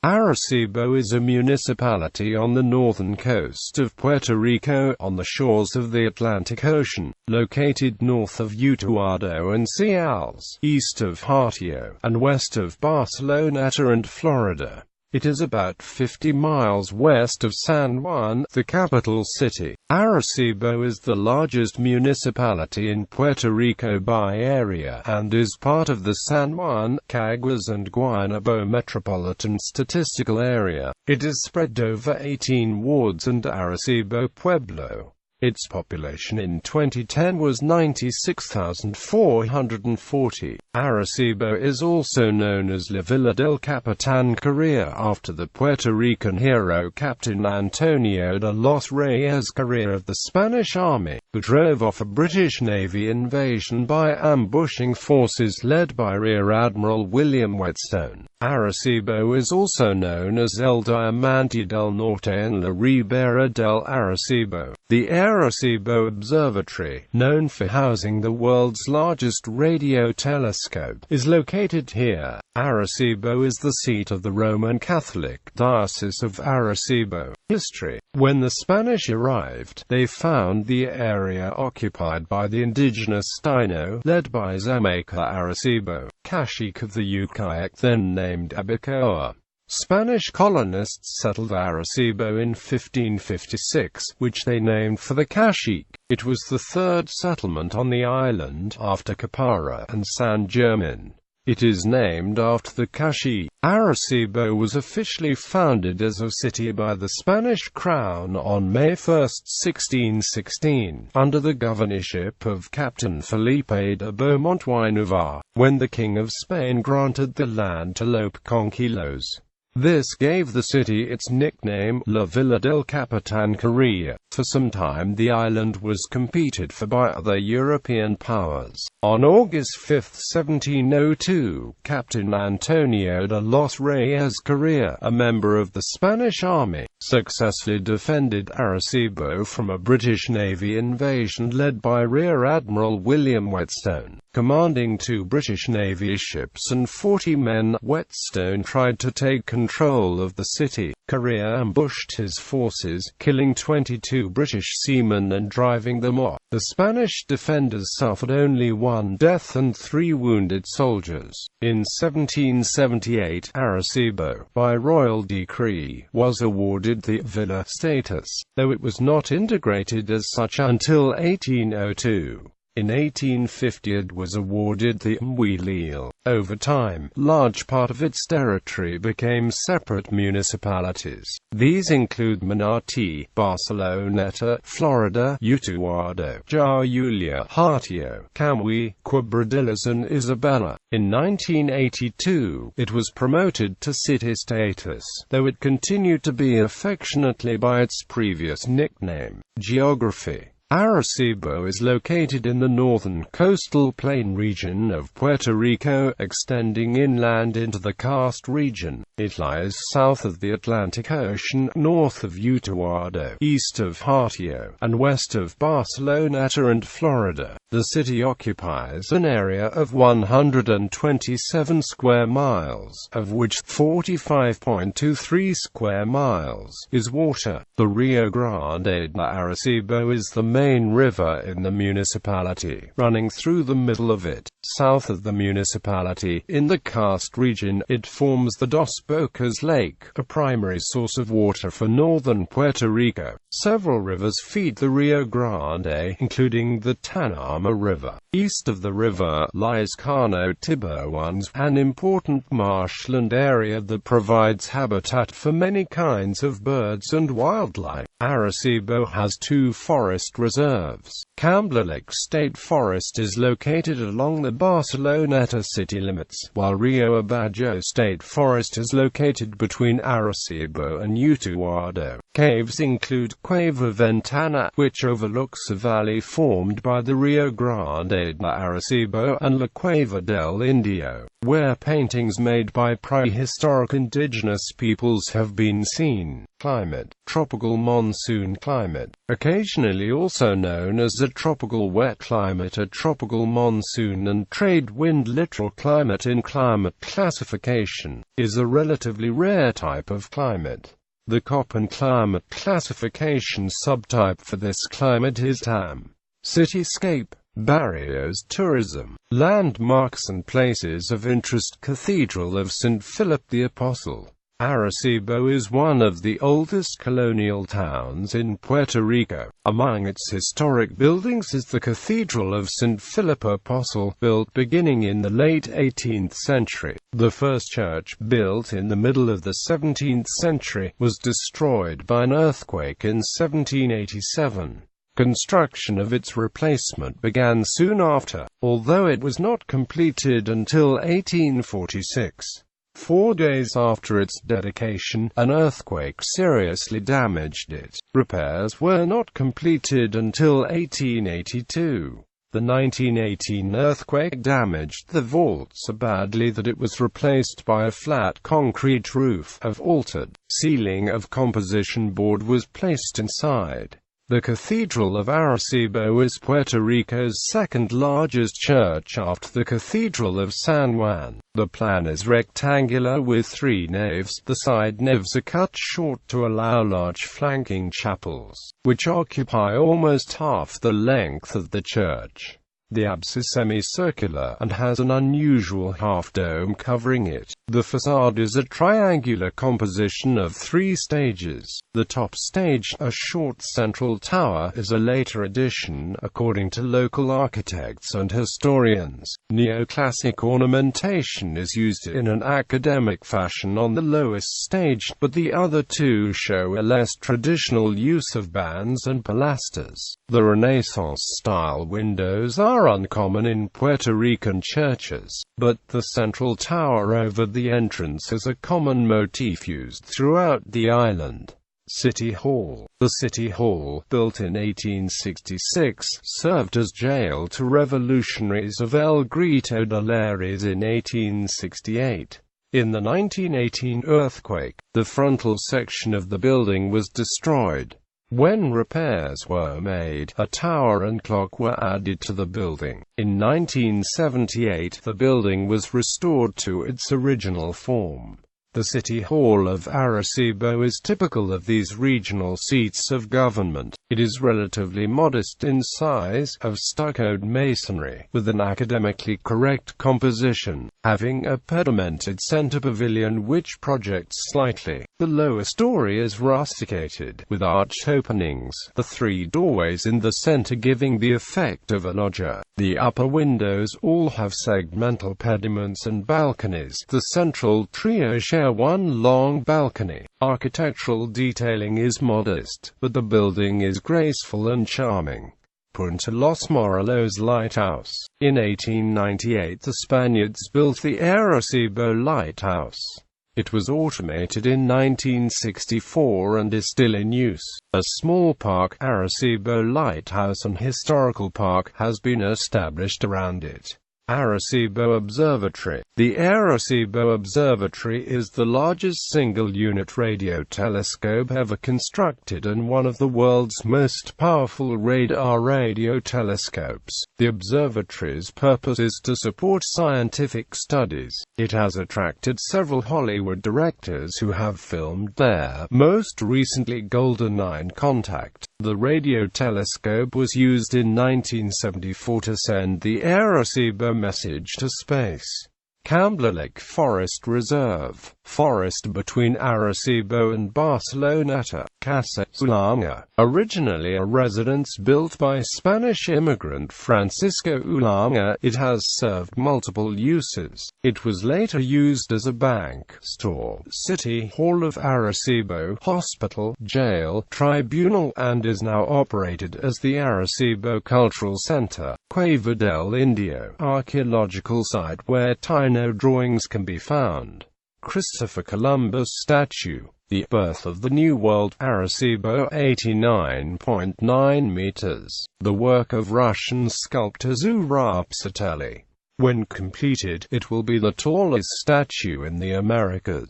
Arecibo is a municipality on the northern coast of Puerto Rico, on the shores of the Atlantic Ocean, located north of Utuado and Ciales, east of Hatillo, and west of Barceloneta and Florida. It is about 50 miles west of San Juan, the capital city. Arecibo is the largest municipality in Puerto Rico by area, and is part of the San Juan, Caguas and Guaynabo Metropolitan Statistical Area. It is spread over 18 wards and Arecibo Pueblo. Its population in 2010 was 96,440. Arecibo is also known as La Villa del Capitan Correa after the Puerto Rican hero Captain Antonio de los Reyes Correa of the Spanish Army, who drove off a British Navy invasion by ambushing forces led by Rear Admiral William Whetstone. Arecibo is also known as El Diamante del Norte and La Ribera del Arecibo. The Arecibo Observatory, known for housing the world's largest radio telescope, is located here. Arecibo is the seat of the Roman Catholic Diocese of Arecibo. History. When the Spanish arrived, they found the area occupied by the indigenous Taino, led by Zamaica Arecibo, cacique of the Ucayali, then named Abacoa. Spanish colonists settled Arecibo in 1556, which they named for the cacique. It was the third settlement on the island, after Capara and San German. It is named after the cacique. Arecibo was officially founded as a city by the Spanish crown on May 1, 1616, under the governorship of Captain Felipe de Beaumont y Navarre, when the King of Spain granted the land to Lope Conquillos. This gave the city its nickname, La Villa del Capitan Correa. For some time the island was competed for by other European powers. On August 5, 1702, Captain Antonio de los Reyes Correa, a member of the Spanish Army, successfully defended Arecibo from a British Navy invasion led by Rear Admiral William Whetstone. Commanding 2 British Navy ships and 40 men, Whetstone tried to take control of the city. Correa ambushed his forces, killing 22 British seamen and driving them off. The Spanish defenders suffered only 1 death and 3 wounded soldiers. In 1778, Arecibo, by royal decree, was awarded the villa status, though it was not integrated as such until 1802. In 1850 it was awarded the Municipality. Over time, large part of its territory became separate municipalities. These include Manatí, Barceloneta, Florida, Utuado, Jayulia, Hatillo, Camuy, Quebradillas and Isabela. In 1982, it was promoted to city status, though it continued to be affectionately by its previous nickname. Geography. Arecibo is located in the northern coastal plain region of Puerto Rico, extending inland into the karst region. It lies south of the Atlantic Ocean, north of Utuado, east of Hatillo, and west of Barceloneta and Florida. The city occupies an area of 127 square miles, of which 45.23 square miles is water. The Rio Grande de Arecibo is the main river in the municipality, running through the middle of it. South of the municipality, in the karst region, it forms the Dos Bocas Lake, a primary source of water for northern Puerto Rico. Several rivers feed the Rio Grande, including the Tanama River. East of the river lies Cano Tiburones, an important marshland area that provides habitat for many kinds of birds and wildlife. Arecibo has 2 forest reserves. Cambler Lake State Forest is located along the Barceloneta city limits, while Rio Abajo State Forest is located between Arecibo and Utuado. Caves include Cueva Ventana, which overlooks a valley formed by the Rio Grande de Arecibo, and La Cueva del Indio. where paintings made by prehistoric indigenous peoples have been seen. Climate: tropical monsoon climate, occasionally also known as a tropical wet climate, a tropical monsoon and trade wind littoral climate in climate classification, is a relatively rare type of climate. The Köppen climate classification subtype for this climate is TAM. Cityscape, barriers, tourism, landmarks and places of interest. Cathedral of St. Philip the Apostle. Arecibo is one of the oldest colonial towns in Puerto Rico. Among its historic buildings is the Cathedral of St. Philip Apostle, built beginning in the late 18th century. The first church, built in the middle of the 17th century, was destroyed by an earthquake in 1787. Construction of its replacement began soon after, although it was not completed until 1846. 4 days after its dedication, an earthquake seriously damaged it. Repairs were not completed until 1882. The 1918 earthquake damaged the vault so badly that it was replaced by a flat concrete roof. Of altered ceiling of composition board was placed inside. The Cathedral of Arecibo is Puerto Rico's second largest church after the Cathedral of San Juan. The plan is rectangular with 3 naves. The side naves are cut short to allow large flanking chapels, which occupy almost half the length of the church. The apse is semicircular, and has an unusual half-dome covering it. The facade is a triangular composition of 3 stages. The top stage, a short central tower, is a later addition, according to local architects and historians. Neoclassic ornamentation is used in an academic fashion on the lowest stage, but the other 2 show a less traditional use of bands and pilasters. The Renaissance-style windows are uncommon in Puerto Rican churches, but the central tower over the entrance is a common motif used throughout the island. City Hall. The City Hall, built in 1866, served as jail to revolutionaries of El Grito de Lares in 1868. In the 1918 earthquake, the frontal section of the building was destroyed. When repairs were made, a tower and clock were added to the building. In 1978, the building was restored to its original form. The City Hall of Arecibo is typical of these regional seats of government. It is relatively modest in size, of stuccoed masonry, with an academically correct composition, having a pedimented center pavilion which projects slightly. The lower story is rusticated, with arched openings, the 3 doorways in the center giving the effect of a loggia. The upper windows all have segmental pediments and balconies. The central trio share one long balcony. Architectural detailing is modest, but the building is graceful and charming. Punta Los Morelos Lighthouse. In 1898 the Spaniards built the Arecibo Lighthouse. It was automated in 1964 and is still in use. A small park, Arecibo Lighthouse and Historical Park, has been established around it. Arecibo Observatory. The Arecibo Observatory is the largest single-unit radio telescope ever constructed and one of the world's most powerful radar radio telescopes. The observatory's purpose is to support scientific studies. It has attracted several Hollywood directors who have filmed there, most recently GoldenEye Contact. The radio telescope was used in 1974 to send the Arecibo message to space. Cambler Lake Forest Reserve. Forest between Arecibo and Barceloneta, Casa Ulanga. Originally a residence built by Spanish immigrant Francisco Ulanga, it has served multiple uses. It was later used as a bank, store, City Hall of Arecibo, hospital, jail, tribunal, and is now operated as the Arecibo Cultural Center. Cueva del Indio, archaeological site where Taino drawings can be found. Christopher Columbus statue. The Birth of the New World, Arecibo, 89.9 meters. The work of Russian sculptor Zurab Satelli. When completed, it will be the tallest statue in the Americas.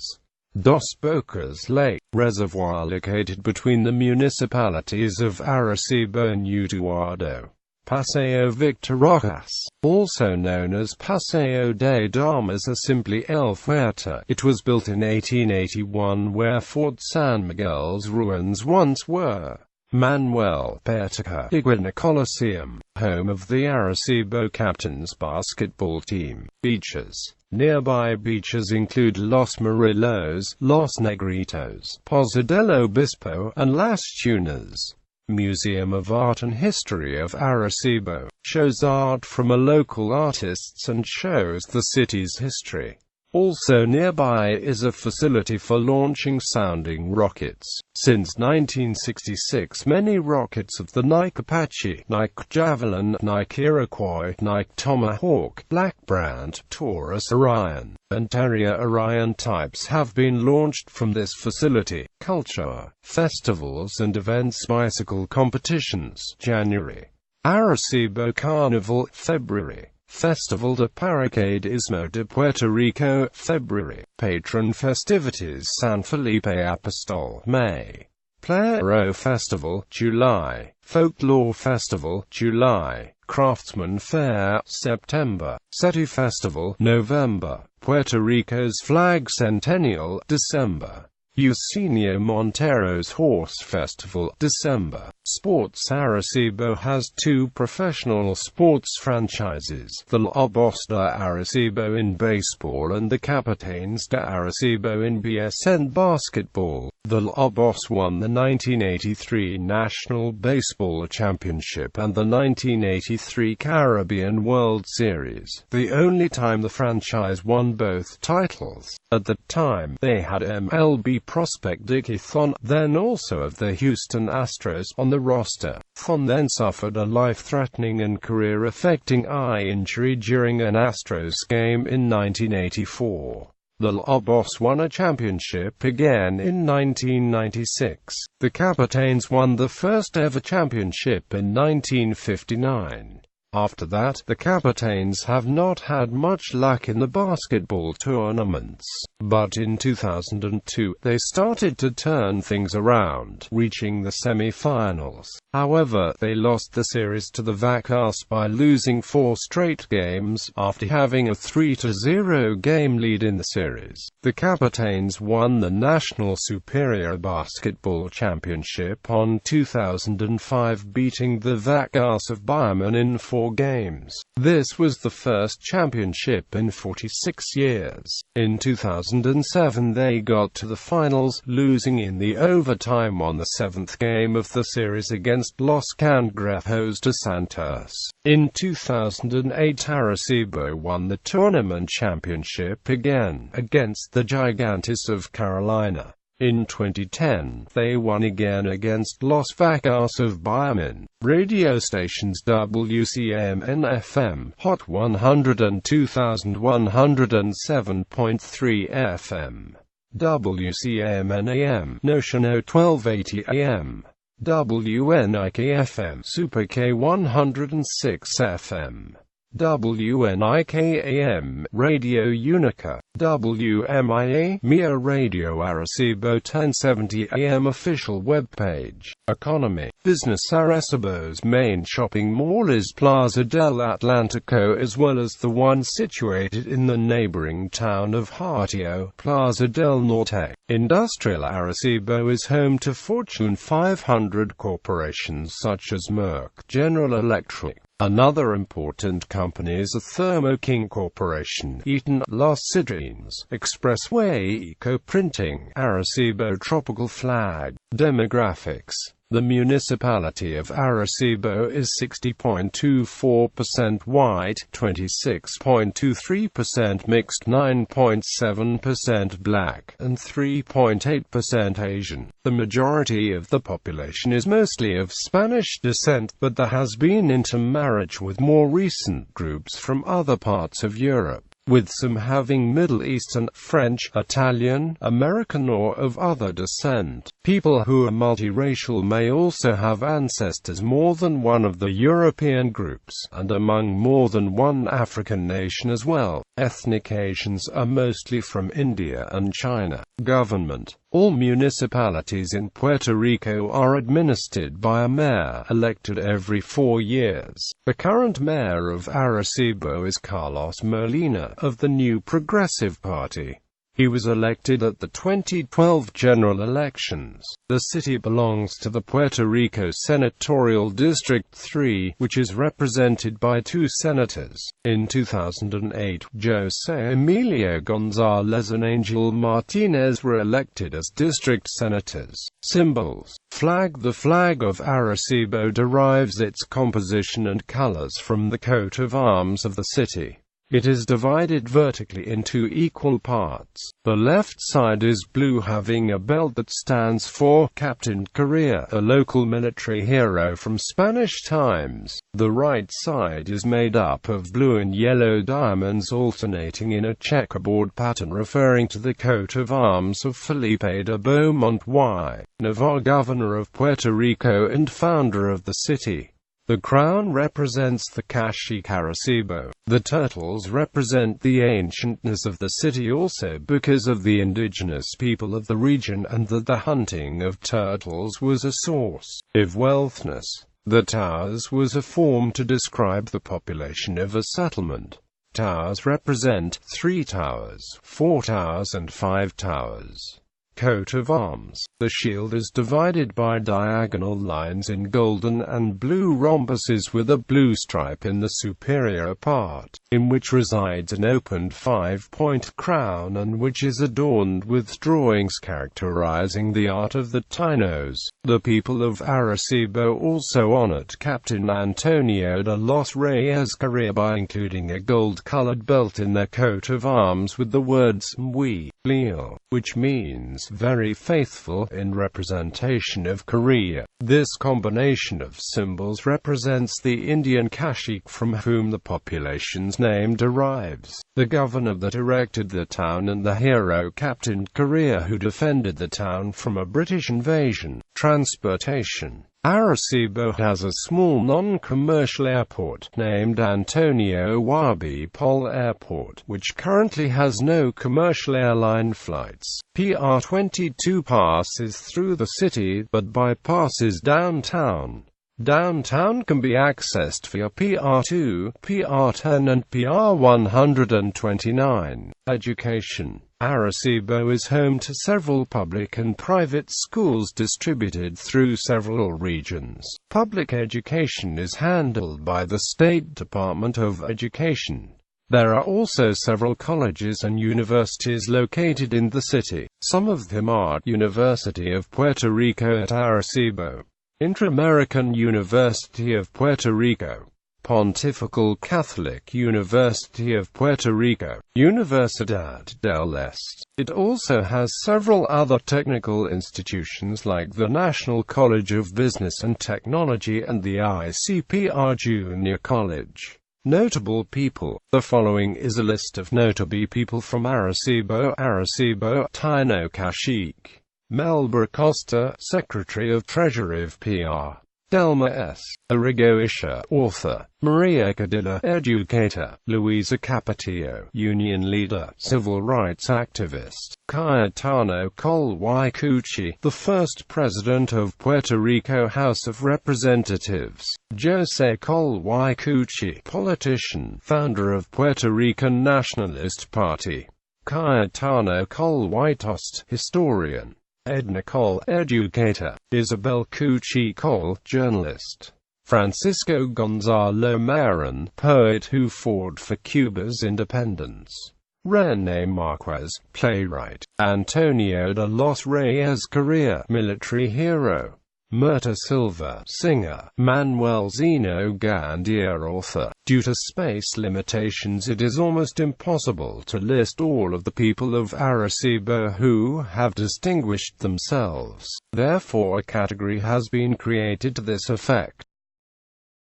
Dos Bocas Lake Reservoir located between the municipalities of Arecibo and Utuado. Paseo Victor Rojas, also known as Paseo de Damas or simply El Fuerte. It was built in 1881 where Fort San Miguel's ruins once were. Manuel Pereira Iguana Coliseum, home of the Arecibo Captains basketball team. Beaches. Nearby beaches include Los Morillos, Los Negritos, Poza del Obispo, and Las Tunas. Museum of Art and History of Arecibo shows art from local artists and shows the city's history. Also nearby is a facility for launching sounding rockets. Since 1966, many rockets of the Nike Apache, Nike Javelin, Nike Iroquois, Nike Tomahawk, Black Brant, Taurus Orion, and Terrier Orion types have been launched from this facility. Culture, festivals and events. Bicycle competitions, January. Arecibo Carnival, February. Festival de Paracaidismo de Puerto Rico, February. Patron festivities San Felipe Apostol, May. Plero Festival, July. Folklore Festival, July. Craftsman Fair, September. SETI Festival, November. Puerto Rico's Flag Centennial, December. Eugenio Montero's Horse Festival, December. Sports. Arecibo has two professional sports franchises, the Lobos de Arecibo in baseball and the Capitanes de Arecibo in BSN basketball. The Lobos won the 1983 National Baseball Championship and the 1983 Caribbean World Series, the only time the franchise won both titles. At the time, they had MLB prospect Dickie Thon, then also of the Houston Astros, on the roster. Thon then suffered a life-threatening and career-affecting eye injury during an Astros game in 1984. The Lobos won a championship again in 1996. The Capitanes won the first ever championship in 1959. After that, the Capitanes have not had much luck in the basketball tournaments. But in 2002, they started to turn things around, reaching the semi-finals. However, they lost the series to the Vaqueros by losing 4 straight games, after having a 3-0 game lead in the series. The Capitanes won the National Superior Basketball Championship on 2005, beating the Vaqueros of Bayamon in 4 games. This was the first championship in 46 years. In 2007 they got to the finals, losing in the overtime on the 7th game of the series against Los Cangrejos de Santos. In 2008 Arecibo won the tournament championship again, against the Gigantes of Carolina. In 2010, they won again against Los Vaqueros of Bayamon. Radio stations WCMN-FM, Hot 100 and 2107.3 FM. WCMN-AM, Notion 1280 AM. WNIK-FM, Super K 106 FM. WNIK-AM, Radio Unica. WMIA, Mia Radio Arecibo 1070 AM official webpage. Economy. Business. Arecibo's main shopping mall is Plaza del Atlantico, as well as the one situated in the neighboring town of Hatillo, Plaza del Norte. Industrial. Arecibo is home to Fortune 500 corporations such as Merck, General Electric. Another important company is the Thermo King Corporation, Eaton, Los Citadines, Expressway Eco Printing, Arecibo Tropical Flag. Demographics. The municipality of Arecibo is 60.24% white, 26.23% mixed, 9.7% black, and 3.8% Asian. The majority of the population is mostly of Spanish descent, but there has been intermarriage with more recent groups from other parts of Europe. with some having Middle Eastern, French, Italian, American or of other descent. People who are multiracial may also have ancestors more than one of the European groups, and among more than one African nation as well. Ethnic Asians are mostly from India and China. Government. All municipalities in Puerto Rico are administered by a mayor, elected every 4 years. The current mayor of Arecibo is Carlos Molina, of the New Progressive Party. He was elected at the 2012 general elections. The city belongs to the Puerto Rico Senatorial District 3, which is represented by 2 senators. In 2008, José Emilio González and Angel Martinez were elected as district senators. Symbols. Flag. The flag of Arecibo derives its composition and colors from the coat of arms of the city. It is divided vertically into equal parts. The left side is blue, having a belt that stands for Captain Correa, a local military hero from Spanish times. The right side is made up of blue and yellow diamonds alternating in a checkerboard pattern, referring to the coat of arms of Felipe de Beaumont y Navarre, governor of Puerto Rico and founder of the city. The crown represents the cacique Arecibo. The turtles represent the ancientness of the city, also because of the indigenous people of the region, and that the hunting of turtles was a source of wealthness. The towers was a form to describe the population of a settlement. Towers represent 3 towers, 4 towers and 5 towers. Coat of arms. The shield is divided by diagonal lines in golden and blue rhombuses with a blue stripe in the superior part, in which resides an opened 5-point crown and which is adorned with drawings characterizing the art of the Tainos. The people of Arecibo also honored Captain Antonio de los Reyes Correa by including a gold-colored belt in their coat of arms with the words "Muy Leal," which means very faithful, in representation of Correa. This combination of symbols represents the Indian cacique from whom the population's name derives, the governor that erected the town, and the hero Captain Correa who defended the town from a British invasion. Transportation. Arecibo has a small non-commercial airport, named Antonio y Pol Airport, which currently has no commercial airline flights. PR-22 passes through the city, but bypasses downtown. Downtown can be accessed via PR-2, PR-10 and PR-129. Education. Arecibo is home to several public and private schools distributed through several regions. Public education is handled by the State Department of Education. There are also several colleges and universities located in the city. Some of them are University of Puerto Rico at Arecibo, Inter-American University of Puerto Rico, Pontifical Catholic University of Puerto Rico, Universidad del Este. It also has several other technical institutions like the National College of Business and Technology and the ICPR Junior College. Notable people. The following is a list of notable people from Arecibo. Arecibo, Taino Cacique. Melba Costa, Secretary of Treasury of PR. Delma S. Arrigoisha, author. Maria Cadilla, educator. Luisa Capetillo, union leader, civil rights activist. Cayetano Col y Cuchi, the first president of Puerto Rico House of Representatives. José Col y Cuchi, politician, founder of Puerto Rican Nationalist Party. Cayetano Col y Tost, historian. Edna Cole, educator. Isabel Cuchi Cole, journalist. Francisco Gonzalo Marin, poet who fought for Cuba's independence. René Marquez, playwright. Antonio de los Reyes Correa, military hero. Myrta Silva, singer. Manuel Zeno Gandia, author. Due to space limitations, it is almost impossible to list all of the people of Arecibo who have distinguished themselves. Therefore, a category has been created to this effect.